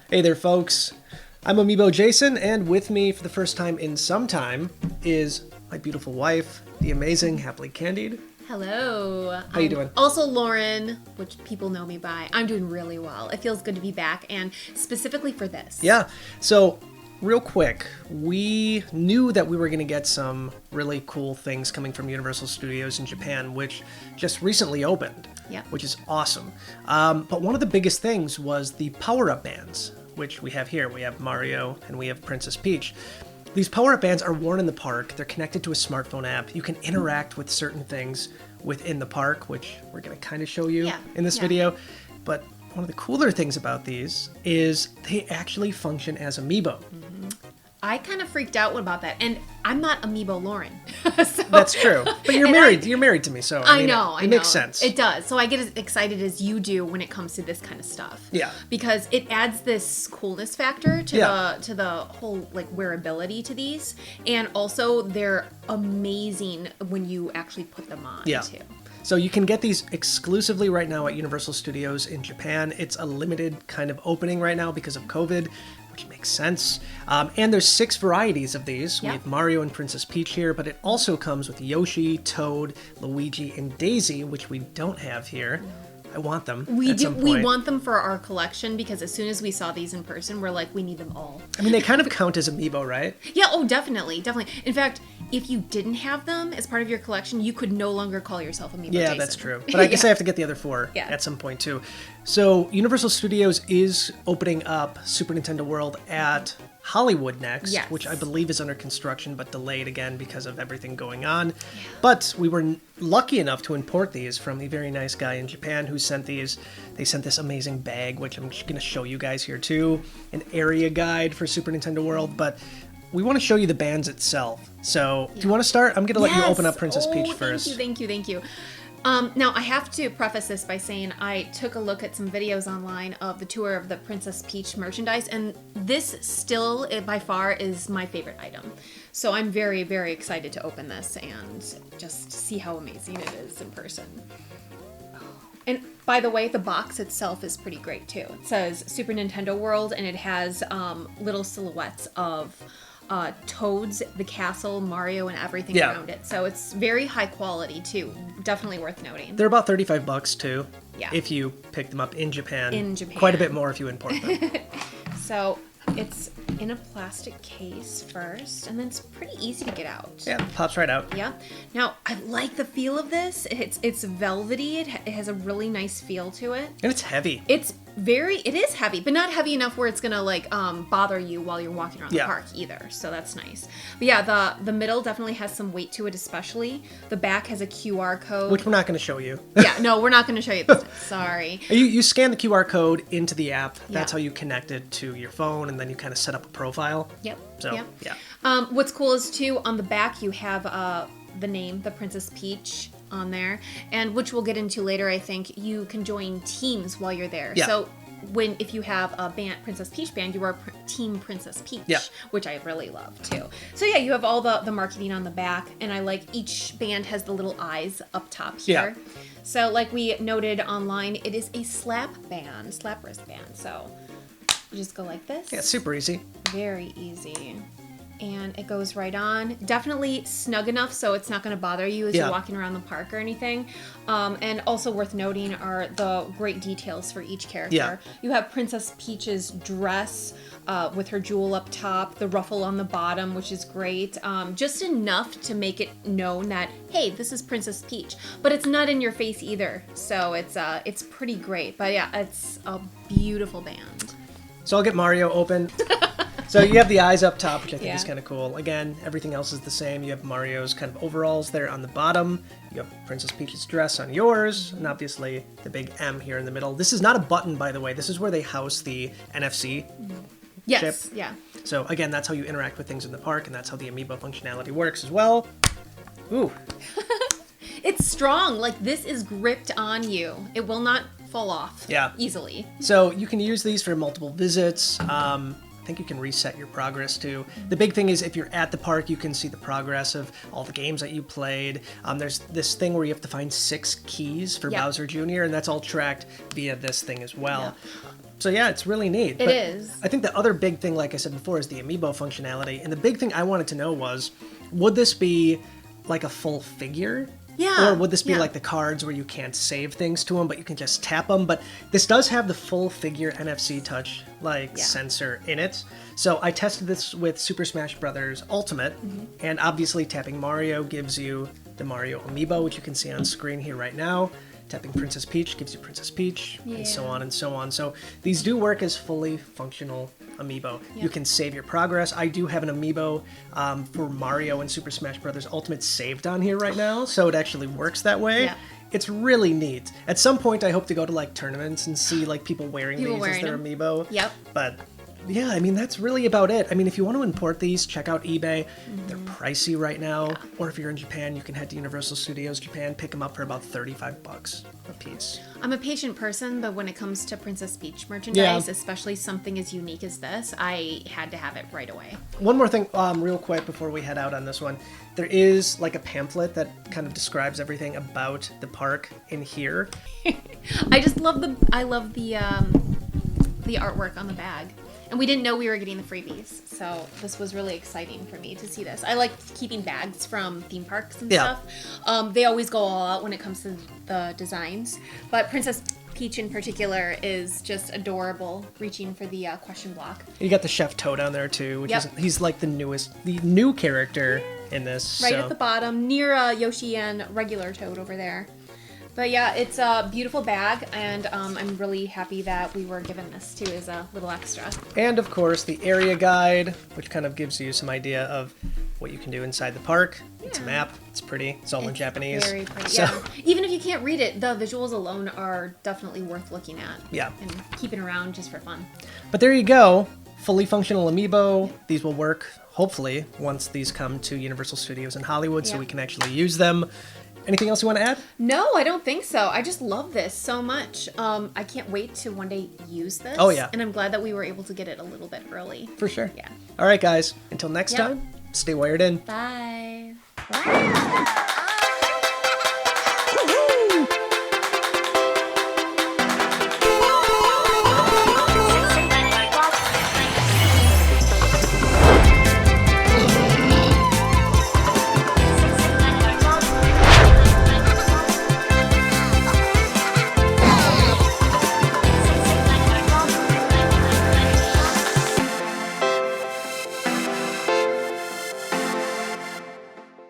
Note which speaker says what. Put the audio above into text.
Speaker 1: Hey there, folks. I'm Amiibo Jason, and with me for the first time in some time is my beautiful wife, the amazing Happily Candied.
Speaker 2: Hello.
Speaker 1: How you doing?
Speaker 2: Also Lauren, which people know me by. I'm doing really well. It feels good to be back, and specifically for this.
Speaker 1: Yeah, so real quick, we knew that we were going to get some really cool things coming from Universal Studios in Japan, which just recently opened,
Speaker 2: Yep.
Speaker 1: which is awesome. But one of the biggest things was the power-up bands, which we have here. We have Mario and we have Princess Peach. These power-up bands are worn in the park. They're connected to a smartphone app. You can interact with certain things within the park, which we're going to kind of show you in this video. But one of the cooler things about these is they actually function as Amiibo.
Speaker 2: I kind of freaked out about that, and I'm not Amiibo Lauren. So,
Speaker 1: That's true. But you're married. You're married to me, so I mean,
Speaker 2: know.
Speaker 1: it makes sense.
Speaker 2: It does. So I get as excited as you do when it comes to this kind of stuff.
Speaker 1: Yeah.
Speaker 2: Because it adds this coolness factor to the whole like wearability to these, and also they're amazing when you actually put them on too.
Speaker 1: So you can get these exclusively right now at Universal Studios in Japan. It's a limited kind of opening right now because of COVID, which makes sense. And there's 6 varieties of these. We have Mario and Princess Peach here, but it also comes with Yoshi, Toad, Luigi, and Daisy, which we don't have here. I want them.
Speaker 2: We do. We want them for our collection because as soon as we saw these in person, we're like, we need them all.
Speaker 1: I mean, they kind of count as Amiibo, right?
Speaker 2: Yeah. Oh, definitely. In fact, if you didn't have them as part of your collection, you could no longer call yourself Amiibo
Speaker 1: Yeah,
Speaker 2: Jason.
Speaker 1: that's true. But I guess I have to get the other 4 at some point too. So Universal Studios is opening up Super Nintendo World at Hollywood next, which I believe is under construction but delayed again because of everything going on. But we were lucky enough to import these from a very nice guy in Japan who sent these. They sent this amazing bag, which I'm just going to show you guys here too, an area guide for Super Nintendo World, but we want to show you the bands itself. So do you want to start? I'm going to let you open up Princess Peach first.
Speaker 2: Thank you. Now, I have to preface this by saying I took a look at some videos online of the tour of the Princess Peach merchandise, and this still, by far, is my favorite item. So I'm very, very excited to open this and just see how amazing it is in person. And by the way, the box itself is pretty great, too. It says Super Nintendo World, and it has little silhouettes of Toads, the castle, Mario, and everything around it. So it's very high quality too. Definitely worth noting.
Speaker 1: They're about $35 too.
Speaker 2: Yeah.
Speaker 1: If you pick them up in Japan.
Speaker 2: In Japan.
Speaker 1: Quite a bit more if you import them.
Speaker 2: So it's in a plastic case first, and then it's pretty easy to get out.
Speaker 1: Yeah, pops right out.
Speaker 2: Yeah. Now, I like the feel of this. It's velvety. It has a really nice feel to it.
Speaker 1: And it's heavy.
Speaker 2: It is heavy, but not heavy enough where it's gonna like bother you while you're walking around the park either. So that's nice. But yeah, the middle definitely has some weight to it, especially. The back has a QR code.
Speaker 1: Which we're not gonna show you.
Speaker 2: Yeah, no, we're not gonna show you this time. Sorry.
Speaker 1: You scan the QR code into the app. That's how you connect it to your phone, and then you kind of set up a profile.
Speaker 2: Yep.
Speaker 1: So,
Speaker 2: What's cool is too, on the back you have the name, the Princess Peach, on there, and which we'll get into later. I think you can join teams while you're there.
Speaker 1: Yeah.
Speaker 2: So if you have a Princess Peach band, you are Team Princess Peach, which I really love too. So yeah, you have all the marketing on the back, and I like each band has the little eyes up top here. Yeah. So like we noted online, it is a slap wristband. So you just go like this.
Speaker 1: Yeah, super easy.
Speaker 2: Very easy. And it goes right on. Definitely snug enough so it's not going to bother you as you're walking around the park or anything. And also worth noting are the great details for each character.
Speaker 1: Yeah.
Speaker 2: You have Princess Peach's dress with her jewel up top, the ruffle on the bottom, which is great. Just enough to make it known that, hey, this is Princess Peach. But it's not in your face either. So it's pretty great. But yeah, it's a beautiful band.
Speaker 1: So I'll get Mario open. So you have the eyes up top, which I think is kind of cool. Again, everything else is the same. You have Mario's kind of overalls there on the bottom. You have Princess Peach's dress on yours, and obviously the big M here in the middle. This is not a button, by the way. This is where they house the NFC chip.
Speaker 2: Yeah.
Speaker 1: So again, that's how you interact with things in the park, and that's how the Amiibo functionality works as well. Ooh.
Speaker 2: It's strong. Like, this is gripped on you. It will not fall off easily.
Speaker 1: So you can use these for multiple visits. I think you can reset your progress too. The big thing is if you're at the park, you can see the progress of all the games that you played. There's this thing where you have to find 6 keys for Bowser Jr., and that's all tracked via this thing as well. So yeah, it's really neat.
Speaker 2: It is.
Speaker 1: I think the other big thing, like I said before, is the Amiibo functionality. And the big thing I wanted to know was, would this be like a full figure?
Speaker 2: Yeah.
Speaker 1: Or would this be like the cards where you can't save things to them, but you can just tap them? But this does have the full figure NFC touch sensor in it. So I tested this with Super Smash Bros. Ultimate, and obviously tapping Mario gives you the Mario Amiibo, which you can see on screen here right now. Tapping Princess Peach gives you Princess Peach, and so on and so on. So these do work as fully functional Amiibo. Yep. You can save your progress. I do have an Amiibo for Mario and Super Smash Bros. Ultimate saved on here right now, so it actually works that way. Yep. It's really neat. At some point, I hope to go to like tournaments and see like people wearing these as their Amiibo.
Speaker 2: Yep.
Speaker 1: But yeah, I mean, that's really about it. I mean, if you want to import these, check out eBay. They're pricey right now. Or if you're in Japan, you can head to Universal Studios Japan, pick them up for about $35 a piece.
Speaker 2: I'm a patient person, but when it comes to Princess Peach merchandise, especially something as unique as this, I had to have it right away.
Speaker 1: One more thing, real quick, before we head out on this one. There is like a pamphlet that kind of describes everything about the park in here.
Speaker 2: I just love the artwork on the bag. And we didn't know we were getting the freebies, so this was really exciting for me to see this. I like keeping bags from theme parks and stuff. They always go all out when it comes to the designs, but Princess Peach in particular is just adorable, reaching for the question block.
Speaker 1: You got the Chef Toad on there too, which is he's like the new character in this.
Speaker 2: Right at the bottom, near Yoshi and regular Toad over there. But yeah, it's a beautiful bag, and I'm really happy that we were given this too as a little extra.
Speaker 1: And of course, the area guide, which kind of gives you some idea of what you can do inside the park. It's a map. It's pretty. It's all in Japanese.
Speaker 2: Very pretty. So, even if you can't read it, the visuals alone are definitely worth looking at.
Speaker 1: Yeah.
Speaker 2: And keeping around just for fun.
Speaker 1: But there you go. Fully functional Amiibo. These will work, hopefully, once these come to Universal Studios in Hollywood, so we can actually use them. Anything else you want to add?
Speaker 2: No, I don't think so. I just love this so much. I can't wait to one day use this.
Speaker 1: Oh, yeah.
Speaker 2: And I'm glad that we were able to get it a little bit early.
Speaker 1: For sure.
Speaker 2: Yeah.
Speaker 1: All right, guys. Until next time, stay wired in.
Speaker 2: Bye.